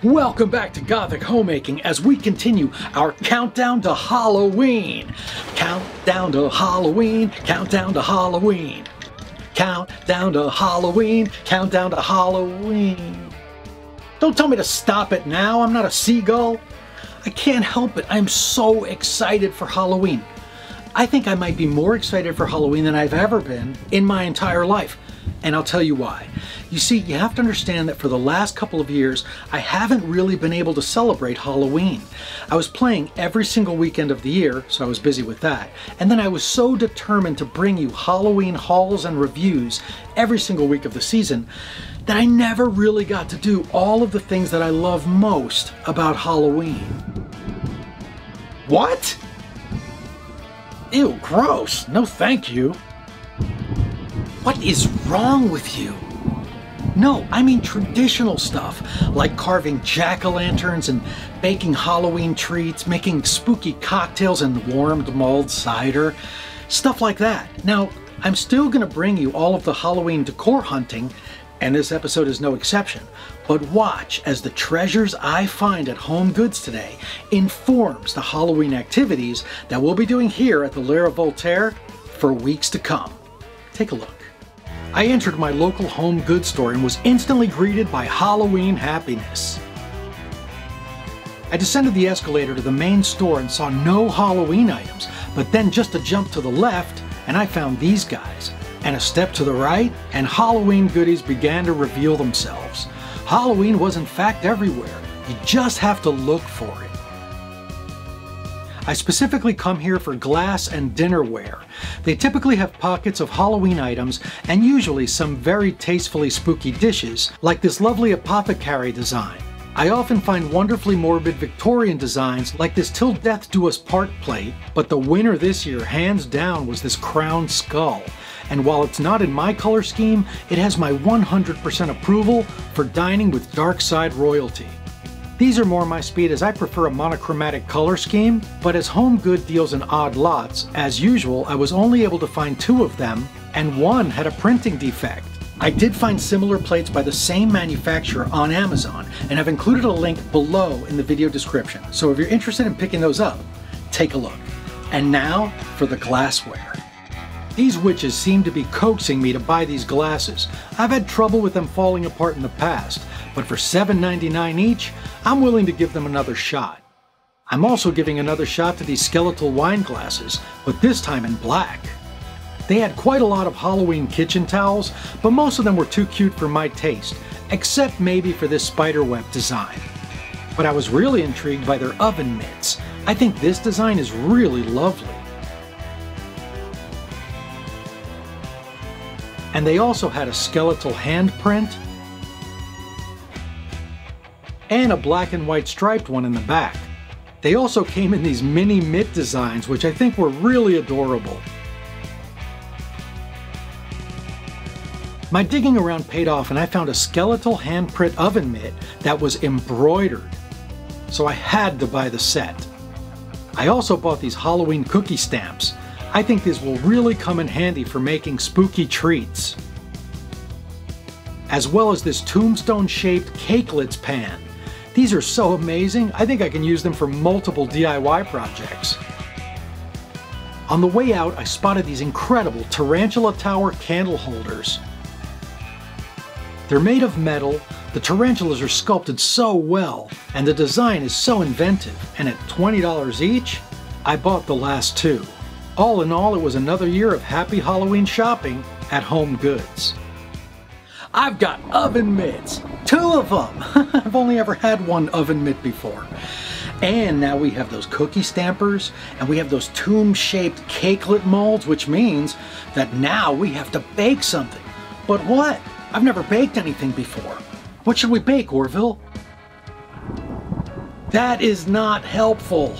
Welcome back to Gothic Homemaking as we continue our countdown to Halloween. Countdown to Halloween, countdown to Halloween. Countdown to Halloween, countdown to Halloween. Don't tell me to stop it now, I'm not a seagull. I can't help it, I'm so excited for Halloween. I think I might be more excited for Halloween than I've ever been in my entire life. And I'll tell you why. You see, you have to understand that for the last couple of years, I haven't really been able to celebrate Halloween. I was playing every single weekend of the year, so I was busy with that. And then I was so determined to bring you Halloween hauls and reviews every single week of the season that I never really got to do all of the things that I love most about Halloween. What? Ew, gross. No thank you. What is wrong with you? No, I mean traditional stuff, like carving jack-o'-lanterns and baking Halloween treats, making spooky cocktails and warmed mulled cider, stuff like that. Now, I'm still gonna bring you all of the Halloween decor hunting, and this episode is no exception, but watch as the treasures I find at Home Goods today informs the Halloween activities that we'll be doing here at the Lair of Voltaire for weeks to come. Take a look. I entered my local home goods store and was instantly greeted by Halloween happiness. I descended the escalator to the main store and saw no Halloween items, but then just a jump to the left and I found these guys. And a step to the right and Halloween goodies began to reveal themselves. Halloween was in fact everywhere. You just have to look for it. I specifically come here for glass and dinnerware. They typically have pockets of Halloween items and usually some very tastefully spooky dishes, like this lovely apothecary design. I often find wonderfully morbid Victorian designs like this Till Death Do Us Part plate, but the winner this year, hands down, was this crowned skull. And while it's not in my color scheme, it has my 100% approval for dining with dark side royalty. These are more my speed as I prefer a monochromatic color scheme, but as Home Good deals in odd lots, as usual I was only able to find 2 of them, and one had a printing defect. I did find similar plates by the same manufacturer on Amazon, and I've included a link below in the video description, so if you're interested in picking those up, take a look. And now for the glassware. These witches seem to be coaxing me to buy these glasses. I've had trouble with them falling apart in the past, but for $7.99 each, I'm willing to give them another shot. I'm also giving another shot to these skeletal wine glasses, but this time in black. They had quite a lot of Halloween kitchen towels, but most of them were too cute for my taste, except maybe for this spiderweb design. But I was really intrigued by their oven mitts. I think this design is really lovely. And they also had a skeletal handprint and a black and white striped one in the back. They also came in these mini mitt designs, which I think were really adorable. My digging around paid off and I found a skeletal handprint oven mitt that was embroidered, so I had to buy the set. I also bought these Halloween cookie stamps. I think these will really come in handy for making spooky treats. As well as this tombstone-shaped cakelets pan. These are so amazing, I think I can use them for multiple DIY projects. On the way out, I spotted these incredible Tarantula Tower candle holders. They're made of metal, the tarantulas are sculpted so well, and the design is so inventive, and at $20 each, I bought the last 2. All in all, it was another year of happy Halloween shopping at Home Goods. I've got oven mitts, 2 of them. I've only ever had one oven mitt before. And now we have those cookie stampers, and we have those tomb-shaped cakelet molds, which means that now we have to bake something. But what? I've never baked anything before. What should we bake, Orville? That is not helpful.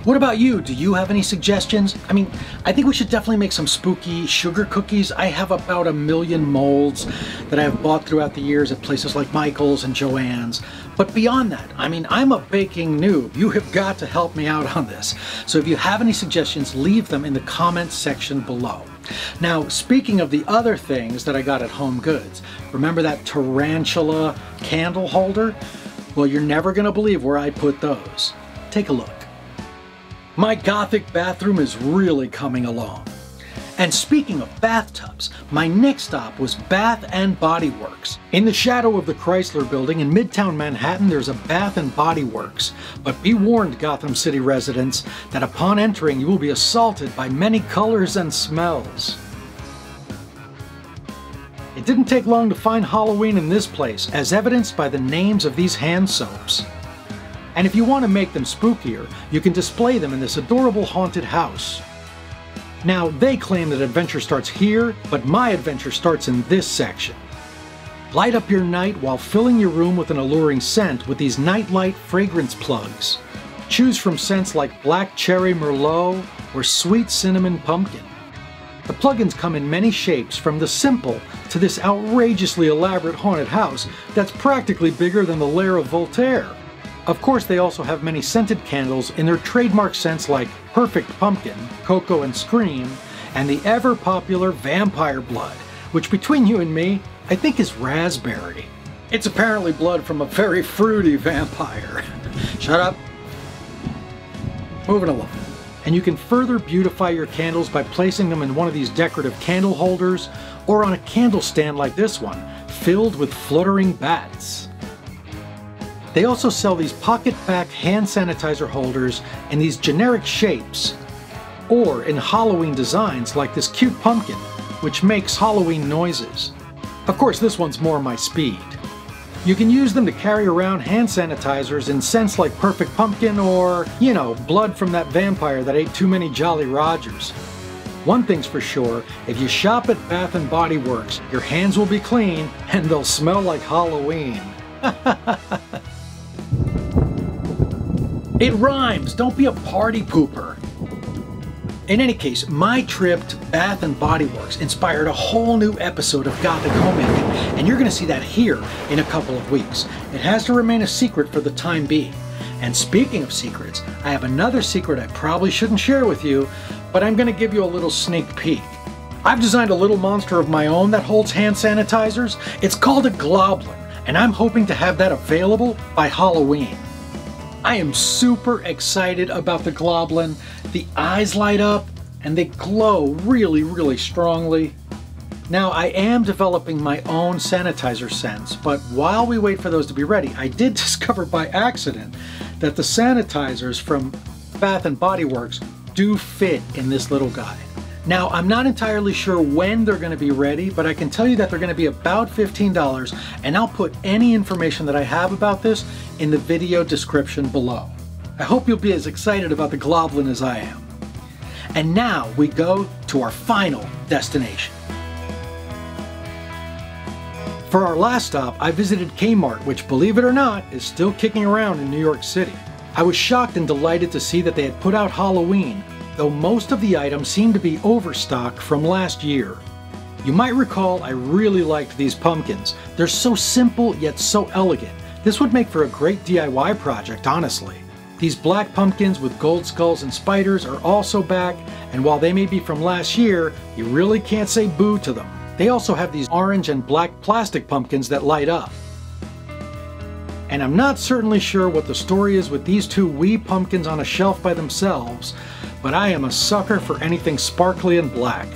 What about you? Do you have any suggestions? I mean, I think we should definitely make some spooky sugar cookies. I have about 1 million molds that I've bought throughout the years at places like Michael's and Joann's. But beyond that, I mean, I'm a baking noob. You have got to help me out on this. So if you have any suggestions, leave them in the comments section below. Now, speaking of the other things that I got at Home Goods, remember that tarantula candle holder? Well, you're never going to believe where I put those. Take a look. My Gothic bathroom is really coming along. And speaking of bathtubs, my next stop was Bath and Body Works. In the shadow of the Chrysler Building in Midtown Manhattan, there's a Bath and Body Works. But be warned, Gotham City residents, that upon entering you will be assaulted by many colors and smells. It didn't take long to find Halloween in this place, as evidenced by the names of these hand soaps. And if you want to make them spookier, you can display them in this adorable haunted house. Now, they claim that adventure starts here, but my adventure starts in this section. Light up your night while filling your room with an alluring scent with these Nightlight fragrance plugs. Choose from scents like Black Cherry Merlot or Sweet Cinnamon Pumpkin. The plugins come in many shapes, from the simple to this outrageously elaborate haunted house that's practically bigger than the lair of Voltaire. Of course, they also have many scented candles in their trademark scents like Perfect Pumpkin, Cocoa and Scream, and the ever-popular Vampire Blood, which between you and me, I think is raspberry. It's apparently blood from a very fruity vampire. Shut up. Moving along. And you can further beautify your candles by placing them in one of these decorative candle holders or on a candle stand like this one, filled with fluttering bats. They also sell these pocket-back hand sanitizer holders in these generic shapes, or in Halloween designs like this cute pumpkin, which makes Halloween noises. Of course, this one's more my speed. You can use them to carry around hand sanitizers in scents like Perfect Pumpkin or, you know, blood from that vampire that ate too many Jolly Rogers. One thing's for sure, if you shop at Bath and Body Works, your hands will be clean and they'll smell like Halloween. It rhymes, don't be a party pooper. In any case, my trip to Bath and Body Works inspired a whole new episode of Gothic Homemaking, and you're going to see that here in a couple of weeks. It has to remain a secret for the time being. And speaking of secrets, I have another secret I probably shouldn't share with you, but I'm going to give you a little sneak peek. I've designed a little monster of my own that holds hand sanitizers. It's called a Globlin, and I'm hoping to have that available by Halloween. I am super excited about the Globlin. The eyes light up and they glow really, really strongly. Now, I am developing my own sanitizer scents, but while we wait for those to be ready, I did discover by accident that the sanitizers from Bath and Body Works do fit in this little guy. Now, I'm not entirely sure when they're going to be ready, but I can tell you that they're going to be about $15, and I'll put any information that I have about this in the video description below. I hope you'll be as excited about the Globlin as I am. And now we go to our final destination. For our last stop, I visited Kmart, which, believe it or not, is still kicking around in New York City. I was shocked and delighted to see that they had put out Halloween, though most of the items seem to be overstock from last year. You might recall I really liked these pumpkins. They're so simple yet so elegant. This would make for a great DIY project, honestly. These black pumpkins with gold skulls and spiders are also back, and while they may be from last year, you really can't say boo to them. They also have these orange and black plastic pumpkins that light up. And I'm not certainly sure what the story is with these two wee pumpkins on a shelf by themselves, but I am a sucker for anything sparkly and black.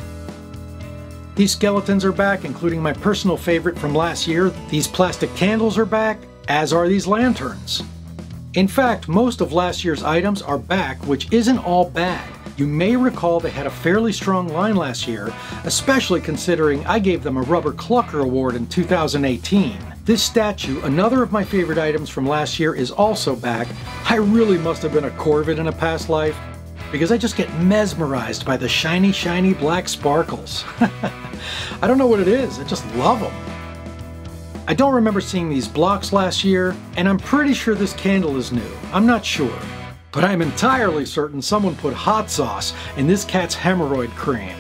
These skeletons are back, including my personal favorite from last year. These plastic candles are back, as are these lanterns. In fact, most of last year's items are back, which isn't all bad. You may recall they had a fairly strong line last year, especially considering I gave them a Rubber Clucker Award in 2018. This statue, another of my favorite items from last year, is also back. I really must have been a Corvid in a past life, because I just get mesmerized by the shiny, shiny black sparkles. I don't know what it is, I just love them. I don't remember seeing these blocks last year, and I'm pretty sure this candle is new. I'm not sure. But I'm entirely certain someone put hot sauce in this cat's hemorrhoid cream.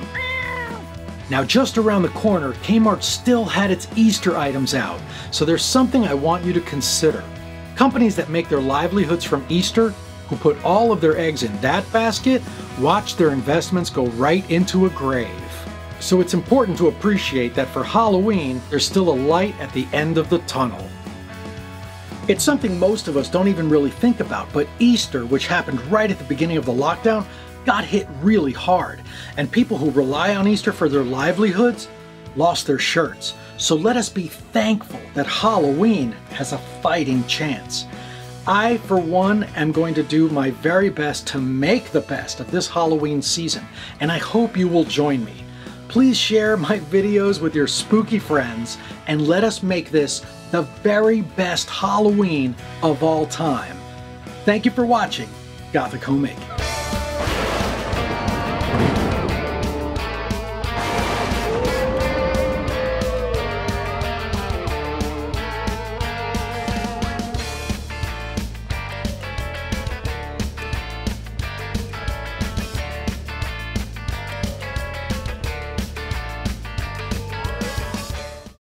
Now, just around the corner, Kmart still had its Easter items out, so there's something I want you to consider. Companies that make their livelihoods from Easter, who put all of their eggs in that basket, watch their investments go right into a grave. So it's important to appreciate that for Halloween, there's still a light at the end of the tunnel. It's something most of us don't even really think about, but Easter, which happened right at the beginning of the lockdown, got hit really hard, and people who rely on Easter for their livelihoods lost their shirts. So let us be thankful that Halloween has a fighting chance. I, for one, am going to do my very best to make the best of this Halloween season, and I hope you will join me. Please share my videos with your spooky friends, and let us make this the very best Halloween of all time. Thank you for watching Gothic Homemaking.